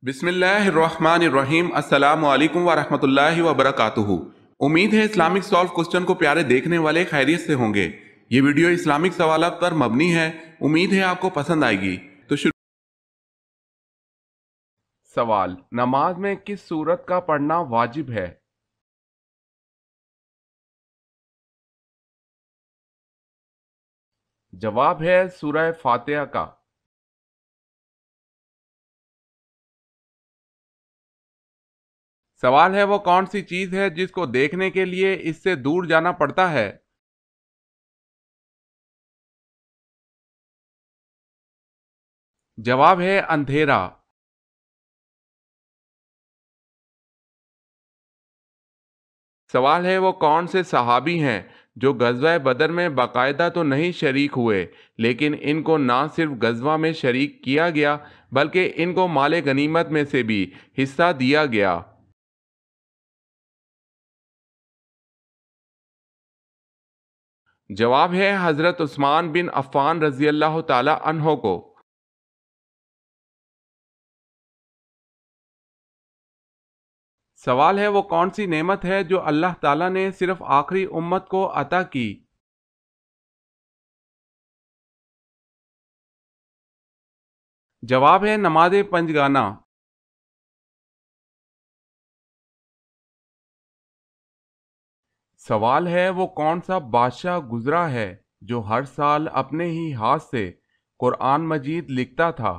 بسم اللہ الرحمن الرحیم۔ السلام علیکم ورحمۃ اللہ وبرکاتہ۔ امید ہے اسلامک سالو کوسچن کو پیارے دیکھنے والے خیریت سے ہوں گے۔ یہ ویڈیو اسلامک سوالات پر مبنی ہے، امید ہے آپ کو پسند آئے گی۔ تو سوال: نماز میں کس سورت کا پڑھنا واجب ہے؟ جواب ہے سورہ فاتحہ کا۔ سوال ہے وہ کون سی چیز ہے جس کو دیکھنے کے لیے اس سے دور جانا پڑتا ہے؟ جواب ہے اندھیرا۔ سوال ہے وہ کون سے صحابی ہیں جو غزوہ بدر میں باقاعدہ تو نہیں شریک ہوئے، لیکن ان کو نہ صرف غزوہ میں شریک کیا گیا بلکہ ان کو مال غنیمت میں سے بھی حصہ دیا گیا؟ جواب ہے حضرت عثمان بن عفان رضی اللہ تعالی عنہ کو۔ سوال ہے وہ کون سی نعمت ہے جو اللہ تعالیٰ نے صرف آخری امت کو عطا کی؟ جواب ہے نماز پنجگانہ۔ سوال ہے وہ کون سا بادشاہ گزرا ہے جو ہر سال اپنے ہی ہاتھ سے قرآن مجید لکھتا تھا؟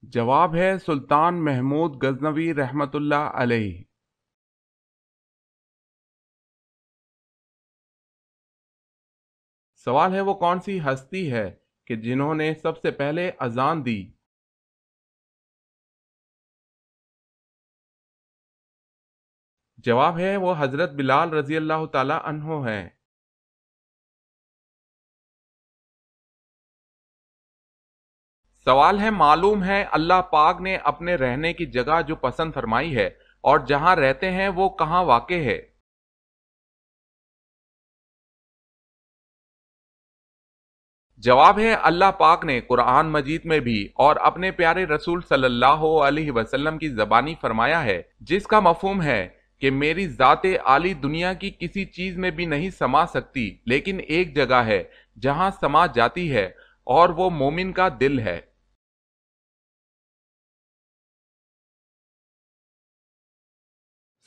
جواب ہے سلطان محمود غزنوی رحمت اللہ علیہ۔ سوال ہے وہ کون سی ہستی ہے کہ جنہوں نے سب سے پہلے اذان دی؟ جواب ہے وہ حضرت بلال رضی اللہ تعالی عنہ ہیں۔ سوال ہے معلوم ہے اللہ پاک نے اپنے رہنے کی جگہ جو پسند فرمائی ہے اور جہاں رہتے ہیں وہ کہاں واقع ہے؟ جواب ہے اللہ پاک نے قرآن مجید میں بھی اور اپنے پیارے رسول صلی اللہ علیہ وسلم کی زبانی فرمایا ہے، جس کا مفہوم ہے کہ میری ذات عالی دنیا کی کسی چیز میں بھی نہیں سما سکتی، لیکن ایک جگہ ہے جہاں سما جاتی ہے اور وہ مومن کا دل ہے۔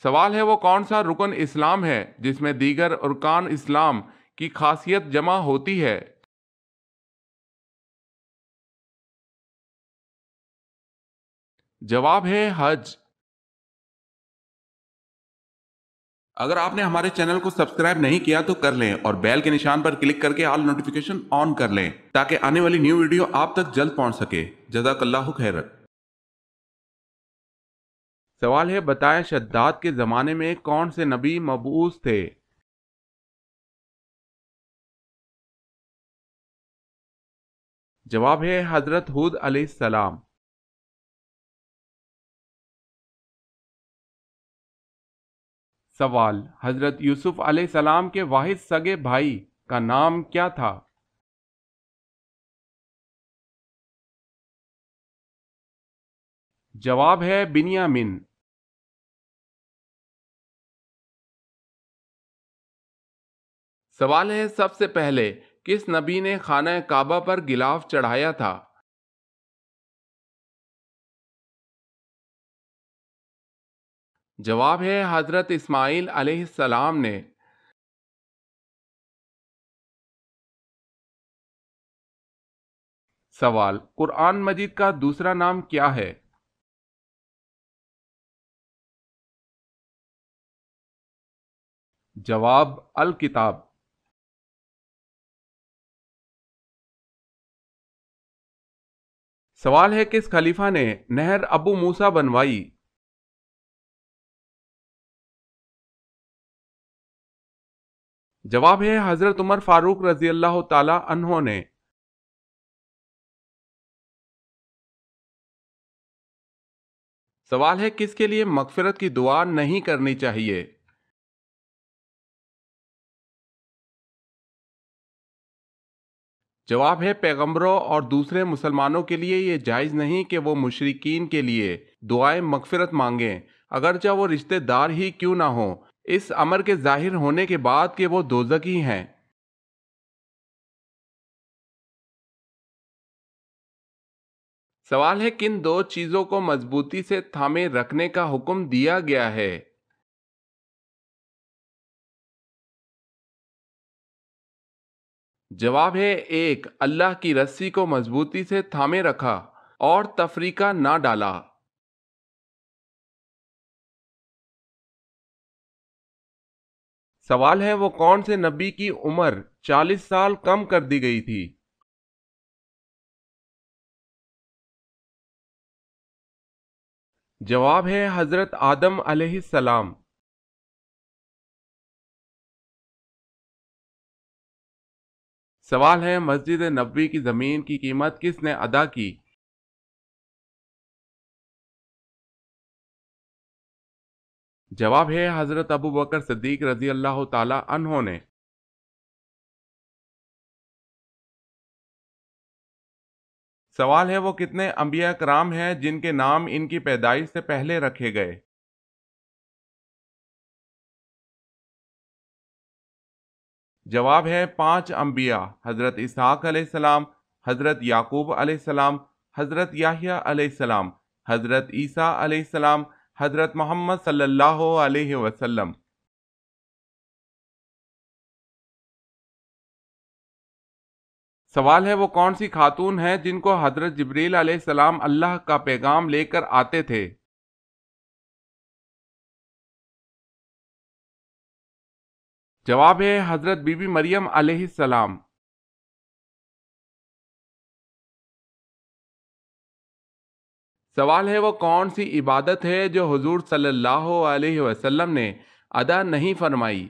سوال ہے وہ کون سا رکن اسلام ہے جس میں دیگر ارکان اسلام کی خاصیت جمع ہوتی ہے؟ جواب ہے حج۔ اگر آپ نے ہمارے چینل کو سبسکرائب نہیں کیا تو کر لیں اور بیل کے نشان پر کلک کر کے آل نوٹیفیکیشن آن کر لیں تاکہ آنے والی نیو ویڈیو آپ تک جلد پہنچ سکے۔ جزاک اللہ خیر۔ سوال ہے بتائیں شداد کے زمانے میں کون سے نبی مبعوث تھے؟ جواب ہے حضرت ہود علیہ السلام۔ سوال: حضرت یوسف علیہ السلام کے واحد سگے بھائی کا نام کیا تھا؟ جواب ہے بنیامین۔ سوال ہے سب سے پہلے کس نبی نے خانہ کعبہ پر غلاف چڑھایا تھا؟ جواب ہے حضرت اسماعیل علیہ السلام نے۔ سوال: قرآن مجید کا دوسرا نام کیا ہے؟ جواب الکتاب۔ سوال ہے کس خلیفہ نے نہر ابو موسیٰ بنوائی؟ جواب ہے حضرت عمر فاروق رضی اللہ تعالی عنہ نے۔ سوال ہے کس کے لیے مغفرت کی دعا نہیں کرنی چاہیے؟ جواب ہے پیغمبروں اور دوسرے مسلمانوں کے لیے یہ جائز نہیں کہ وہ مشرکین کے لیے دعائیں مغفرت مانگیں، اگرچہ وہ رشتہ دار ہی کیوں نہ ہوں، اس امر کے ظاہر ہونے کے بعد کہ وہ دوزخی ہیں۔ سوال ہے کن دو چیزوں کو مضبوطی سے تھامے رکھنے کا حکم دیا گیا ہے؟ جواب ہے ایک، اللہ کی رسی کو مضبوطی سے تھامے رکھا اور تفریقہ نہ ڈالا۔ سوال ہے وہ کون سے نبی کی عمر 40 سال کم کر دی گئی تھی؟ جواب ہے حضرت آدم علیہ السلام۔ سوال ہے مسجد نبوی کی زمین کی قیمت کس نے ادا کی؟ جواب ہے حضرت ابو بکر صدیق رضی اللہ تعالی عنہ نے۔ سوال ہے وہ کتنے انبیاء کرام ہیں جن کے نام ان کی پیدائش سے پہلے رکھے گئے؟ جواب ہے 5 انبیاء، حضرت اسحاق علیہ السلام، حضرت یعقوب علیہ السلام، حضرت یحییٰ علیہ السلام، حضرت عیسیٰ علیہ السلام، حضرت محمد صلی اللہ علیہ وسلم۔ سوال ہے وہ کون سی خاتون ہیں جن کو حضرت جبریل علیہ السلام اللہ کا پیغام لے کر آتے تھے؟ جواب ہے حضرت بی بی مریم علیہ السلام۔ سوال ہے وہ کون سی عبادت ہے جو حضور صلی اللہ علیہ وسلم نے ادا نہیں فرمائی؟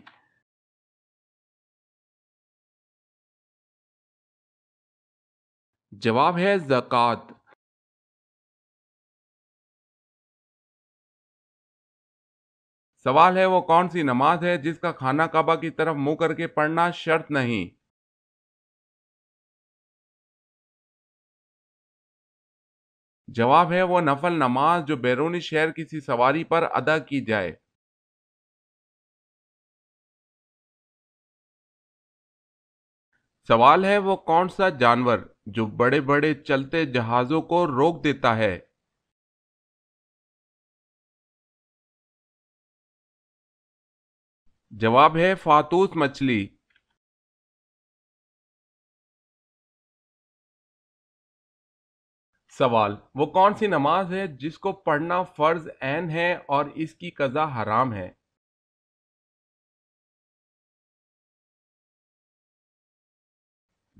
جواب ہے زکوٰۃ۔ سوال ہے وہ کون سی نماز ہے جس کا خانہ کعبہ کی طرف منہ کر کے پڑھنا شرط نہیں؟ جواب ہے وہ نفل نماز جو بیرونی شہر کسی سواری پر ادا کی جائے۔ سوال ہے وہ کون سا جانور جو بڑے بڑے چلتے جہازوں کو روک دیتا ہے؟ جواب ہے فاتوس مچھلی۔ سوال وہ کون سی نماز ہے جس کو پڑھنا فرض عین ہے اور اس کی قضا حرام ہے؟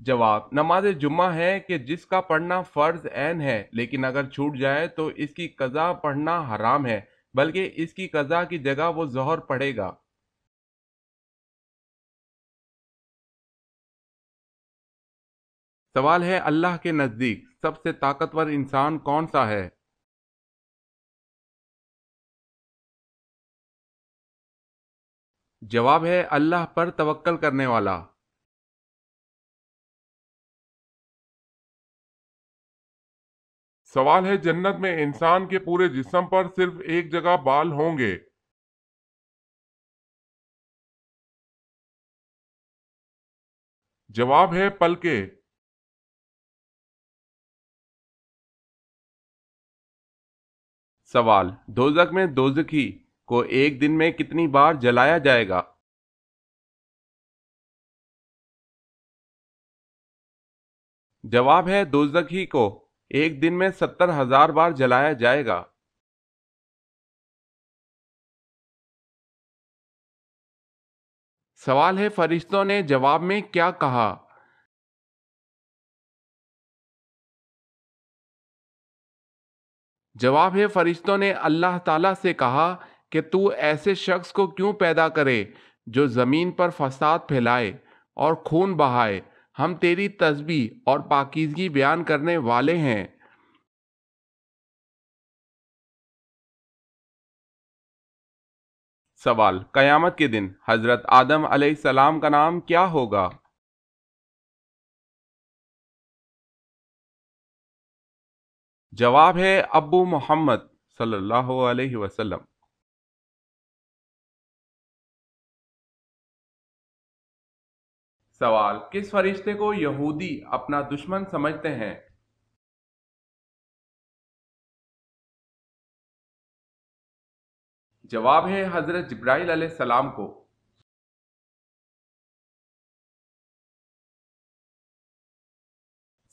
جواب نماز جمعہ ہے کہ جس کا پڑھنا فرض عین ہے لیکن اگر چھوٹ جائے تو اس کی قضا پڑھنا حرام ہے، بلکہ اس کی قضا کی جگہ وہ ظہر پڑھے گا۔ سوال ہے اللہ کے نزدیک سب سے طاقتور انسان کون سا ہے؟ جواب ہے اللہ پر توکل کرنے والا۔ سوال ہے جنت میں انسان کے پورے جسم پر صرف ایک جگہ بال ہوں گے؟ جواب ہے پلکیں۔ سوال دوزخ میں دوزخی کو ایک دن میں کتنی بار جلایا جائے گا؟ جواب ہے دوزخی کو ایک دن میں 70,000 بار جلایا جائے گا۔ سوال ہے فرشتوں نے جواب میں کیا کہا؟ جواب ہے فرشتوں نے اللہ تعالیٰ سے کہا کہ تو ایسے شخص کو کیوں پیدا کرے جو زمین پر فساد پھیلائے اور خون بہائے، ہم تیری تسبیح اور پاکیزگی بیان کرنے والے ہیں۔ سوال قیامت کے دن حضرت آدم علیہ السلام کا نام کیا ہوگا؟ جواب ہے ابو محمد صلی اللہ علیہ وسلم۔ سوال، کس فرشتے کو یہودی اپنا دشمن سمجھتے ہیں؟ جواب ہے حضرت جبرائیل علیہ السلام کو۔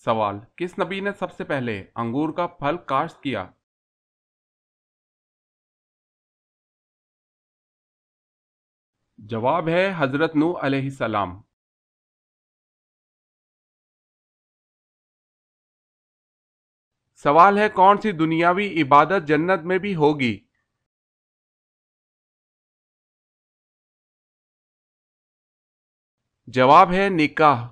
سوال، کس نبی نے سب سے پہلے انگور کا پھل کاشت کیا؟ جواب ہے حضرت نوح علیہ السلام۔ سوال ہے، کون سی دنیاوی عبادت جنت میں بھی ہوگی؟ جواب ہے نکاح۔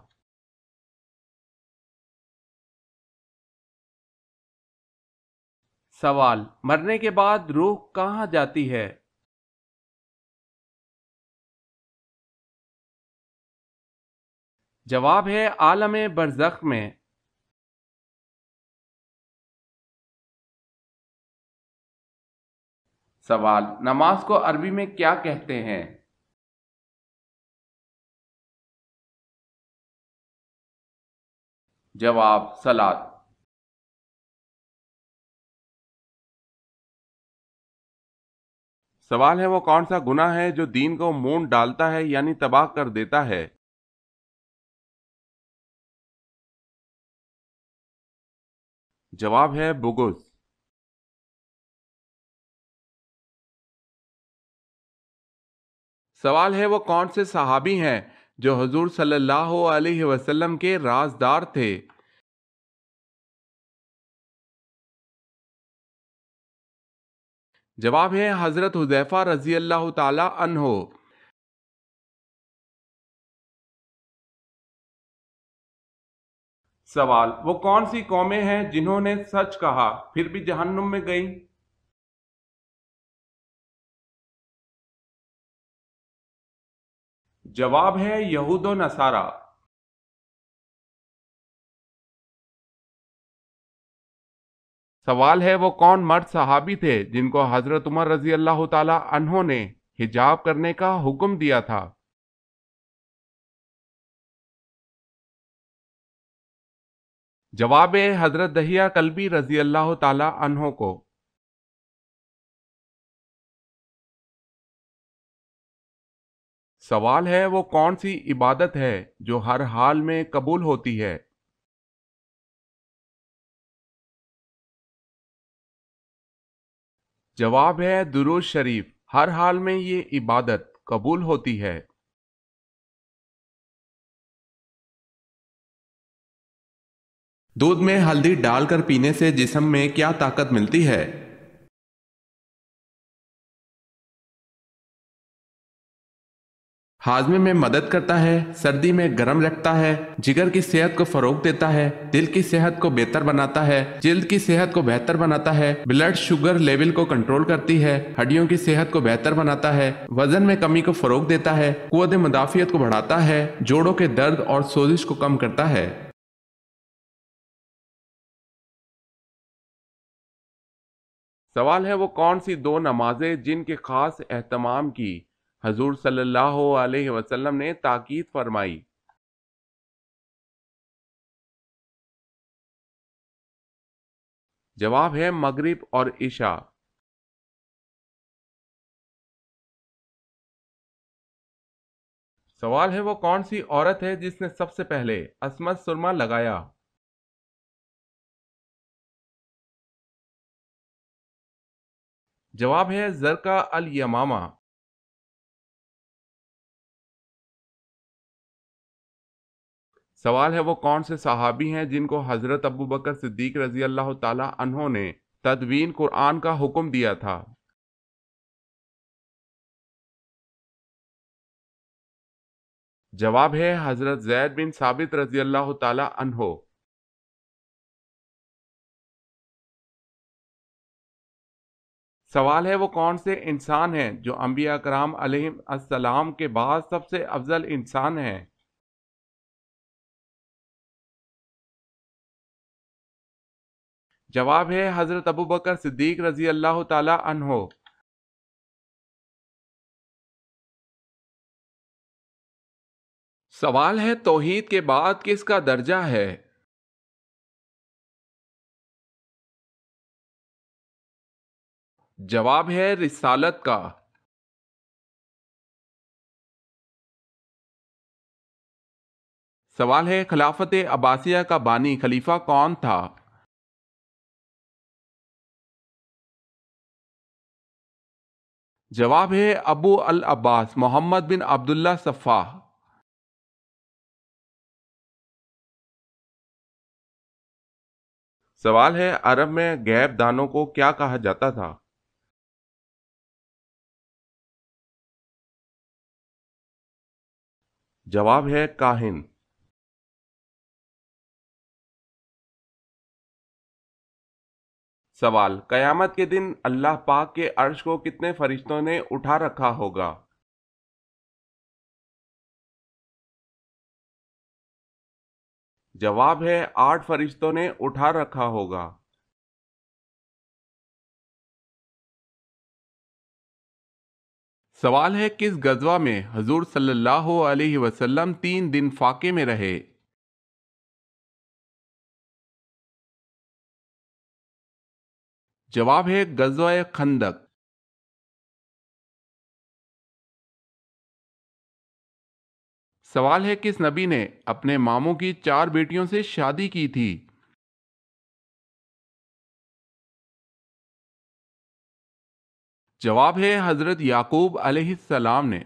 سوال، مرنے کے بعد روح کہاں جاتی ہے؟ جواب ہے عالم برزخ میں۔ سوال، نماز کو عربی میں کیا کہتے ہیں؟ جواب صلاۃ۔ سوال ہے، وہ کون سا گناہ ہے جو دین کو مونڈ ڈالتا ہے یعنی تباہ کر دیتا ہے؟ جواب ہے بغض۔ سوال ہے، وہ کون سے صحابی ہیں جو حضور صلی اللہ علیہ وسلم کے رازدار تھے؟ جواب ہے حضرت حذیفہ رضی اللہ تعالی عنہ۔ سوال، وہ کون سی قومیں ہیں جنہوں نے سچ کہا پھر بھی جہنم میں گئیں؟ جواب ہے یہود و نصارہ۔ سوال ہے، وہ کون مرد صحابی تھے جن کو حضرت عمر رضی اللہ تعالی عنہ نے حجاب کرنے کا حکم دیا تھا؟ جواب ہے حضرت دحیہ کلبی رضی اللہ تعالی عنہ کو۔ سوال ہے، وہ کون سی عبادت ہے جو ہر حال میں قبول ہوتی ہے؟ جواب ہے درود شریف، ہر حال میں یہ عبادت قبول ہوتی ہے۔ دودھ میں ہلدی ڈال کر پینے سے جسم میں کیا طاقت ملتی ہے؟ ہاضمے میں مدد کرتا ہے، سردی میں گرم رکھتا ہے، جگر کی صحت کو فروغ دیتا ہے، دل کی صحت کو بہتر بناتا ہے، جلد کی صحت کو بہتر بناتا ہے، بلڈ شوگر لیول کو کنٹرول کرتی ہے، ہڈیوں کی صحت کو بہتر بناتا ہے، وزن میں کمی کو فروغ دیتا ہے، قوت مدافعت کو بڑھاتا ہے، جوڑوں کے درد اور سوزش کو کم کرتا ہے۔ سوال ہے، وہ کون سی دو نمازیں جن کے خاص اہتمام کی حضور صلی اللہ علیہ وسلم نے تاکید فرمائی؟ جواب ہے مغرب اور عشاء۔ سوال ہے، وہ کون سی عورت ہے جس نے سب سے پہلے عصمت سرما لگایا؟ جواب ہے زرقا الیمامہ۔ سوال ہے، وہ کون سے صحابی ہیں جن کو حضرت ابو بکر صدیق رضی اللہ تعالی عنہ نے تدوین قرآن کا حکم دیا تھا؟ جواب ہے حضرت زید بن ثابت رضی اللہ تعالی عنہ۔ سوال ہے، وہ کون سے انسان ہیں جو انبیاء کرام علیہ السلام کے بعد سب سے افضل انسان ہیں؟ جواب ہے حضرت ابو بکر صدیق رضی اللہ تعالی عنہ۔ سوال ہے توحید کے بعد کس کا درجہ ہے؟ جواب ہے رسالت کا۔ سوال ہے خلافت عباسیہ کا بانی خلیفہ کون تھا؟ جواب ہے ابو العباس محمد بن عبداللہ صفاح۔ سوال ہے عرب میں غیب دانوں کو کیا کہا جاتا تھا؟ جواب ہے کاہن۔ سوال قیامت کے دن اللہ پاک کے عرش کو کتنے فرشتوں نے اٹھا رکھا ہوگا؟ جواب ہے 8 فرشتوں نے اٹھا رکھا ہوگا۔ سوال ہے کس غزوہ میں حضور صلی اللہ علیہ وسلم 3 دن فاقے میں رہے؟ جواب ہے غزوہ خندق۔ سوال ہے کس نبی نے اپنے ماموں کی 4 بیٹیوں سے شادی کی تھی؟ جواب ہے حضرت یعقوب علیہ السلام نے۔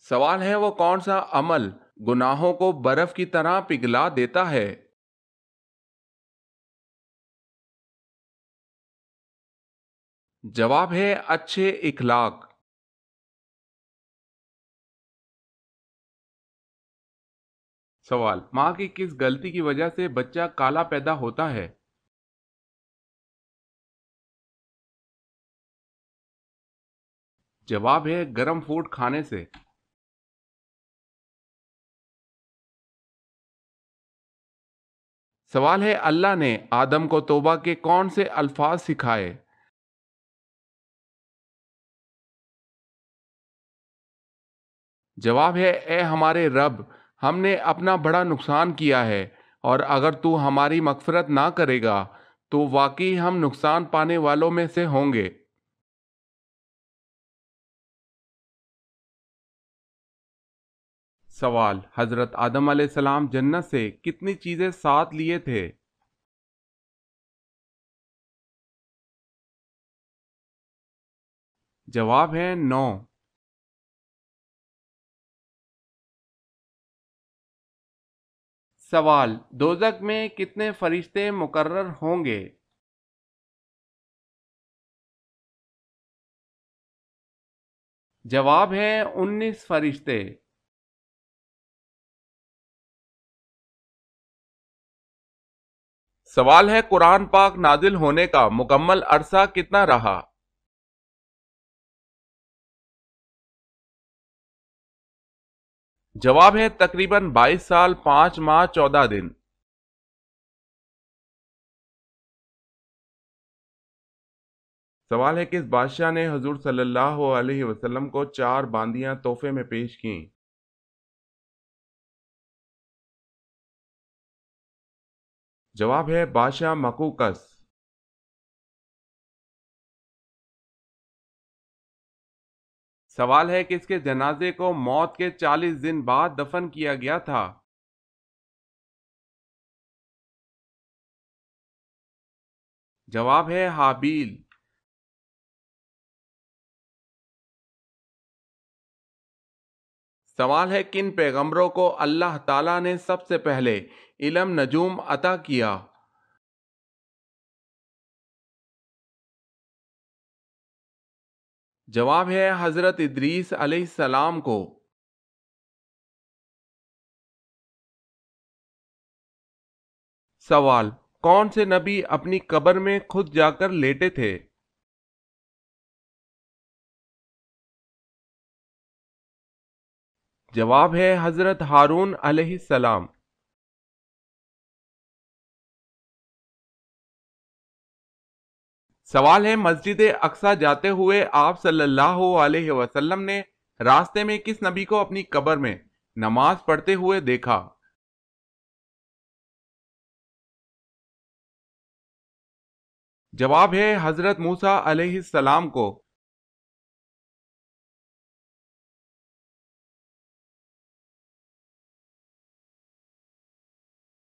سوال ہے وہ کون سا عمل گناہوں کو برف کی طرح پگھلا دیتا ہے؟ جواب ہے اچھے اخلاق۔ سوال ماں کی کس غلطی کی وجہ سے بچہ کالا پیدا ہوتا ہے؟ جواب ہے گرم فوڈ کھانے سے۔ سوال ہے اللہ نے آدم کو توبہ کے کون سے الفاظ سکھائے؟ جواب ہے اے ہمارے رب، ہم نے اپنا بڑا نقصان کیا ہے، اور اگر تو ہماری مغفرت نہ کرے گا تو واقعی ہم نقصان پانے والوں میں سے ہوں گے۔ سوال حضرت آدم علیہ السلام جنت سے کتنی چیزیں ساتھ لیے تھے؟ جواب ہے 9۔ سوال دوزخ میں کتنے فرشتے مقرر ہوں گے؟ جواب ہے 19 فرشتے۔ سوال ہے قرآن پاک نازل ہونے کا مکمل عرصہ کتنا رہا؟ جواب ہے تقریباً 22 سال 5 ماہ 14 دن۔ سوال ہے کس بادشاہ نے حضور صلی اللہ علیہ وسلم کو 4 باندیاں تحفے میں پیش کیں؟ جواب ہے بادشاہ مقوقس۔ سوال ہے کس کے جنازے کو موت کے 40 دن بعد دفن کیا گیا تھا؟ جواب ہے حابیل۔ سوال ہے کن پیغمبروں کو اللہ تعالیٰ نے سب سے پہلے علم نجوم عطا کیا؟ جواب ہے حضرت ادریس علیہ السلام کو۔ سوال کون سے نبی اپنی قبر میں خود جا کر لیٹے تھے؟ جواب ہے حضرت ہارون علیہ السلام۔ سوال ہے مسجد اقصی جاتے ہوئے آپ صلی اللہ علیہ وسلم نے راستے میں کس نبی کو اپنی قبر میں نماز پڑھتے ہوئے دیکھا؟ جواب ہے حضرت موسیٰ علیہ السلام کو۔